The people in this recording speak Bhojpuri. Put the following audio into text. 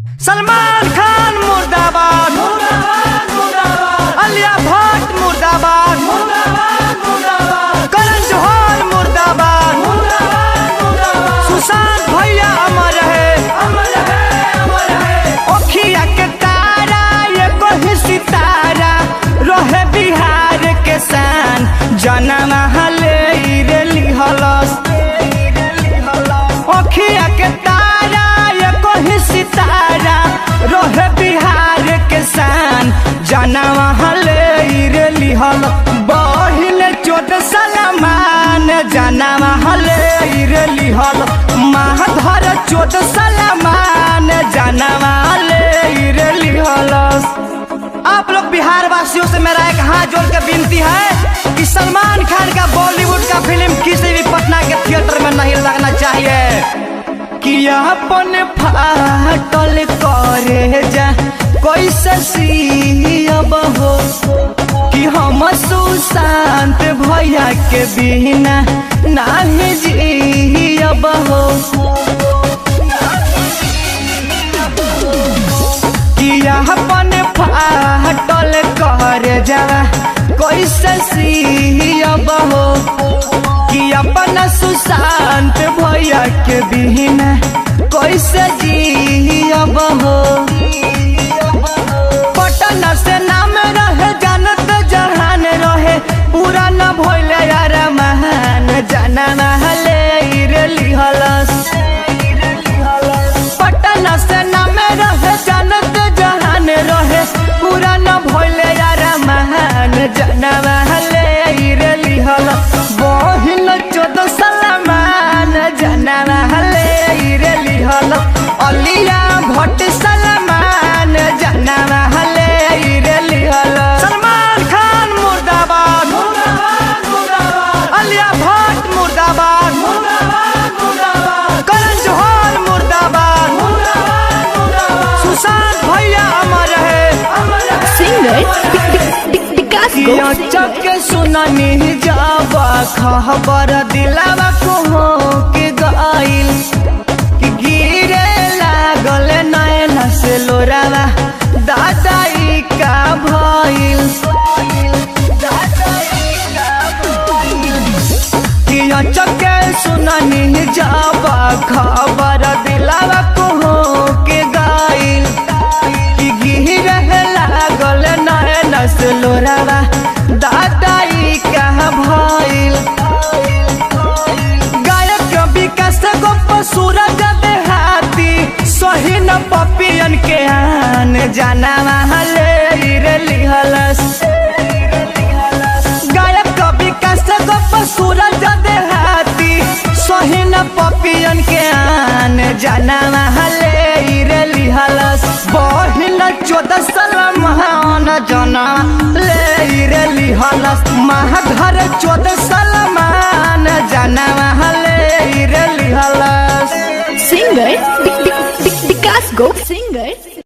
सलमान खान मुर्दाबाद, आलिया भट्ट मुर्दाबाद, करण जौहर मुर्दाबाद, सुशांत भैया अमर है, ओखिया के तारा ये कोई सितारा रहे बिहार के शान, जनम हले रेली हलस। ओखिया के तारा ये कोई सितारा रहे बिहार के शान, जनम हले रेली हल। बहिन 14 सलमान जनम हले रेली हल, माधर 14 सलमान जनम हले रेली हलस। आप लोग बिहार वासियों से मेरा एक हाथ जोड़ के विनती है कि सलमान खान का बॉलीवुड का फिल्म किसी भी पटना के थिएटर में नहीं लगना चाहिए। कि अपन फाटल करे जा कैसे सियब हो, कि हम सुशांत भैया के बिना नहीं जियब हो। कि अपन फाटल करे जा कैसे सियब हो, कि अपन सुशांत भैया के बिना कैसे जियब हो। पटना से नाम रहे जानत जहान रहे, पूरा न भइले यार महान, जनम हले रेली हलस। पटना से नाम रहे जानत जहान रहे, पूरा न भइले यार महान, जनम हले रेली हलस। बहिन 14 सलमान जनम हले रेली हलस, आलिया भट्ट सलमान जनम हले रेली हलस। सलमान खान मुर्दाबाद, आलिया भट्ट मुर्दाबाद, करण जौहर मुर्दाबाद, सुशांत भैया अमर है। चक सुननी जावा खबर दिलावा को हो के गइल, कि गिरे लागल नैन से लोरावा दादाई का भइल। कि चक सुननी जावा खबर दिलावा को हो के गइल, कि गिरे लागल नैन से लोरावा दादाई का भइल। गायक विकास गोप सूरज देहाती सही न पपियन के आन, जनम हले रेली हलस। गायक विकास गोप सूरज देहाती सही न पपियन के आन, जनम हले रेली हलस। बहिन 14 सलमान जनम ले रेली हलस, माधर 14 सलमान जनम हले रेली हलस। Singer Vikas Gop. Singer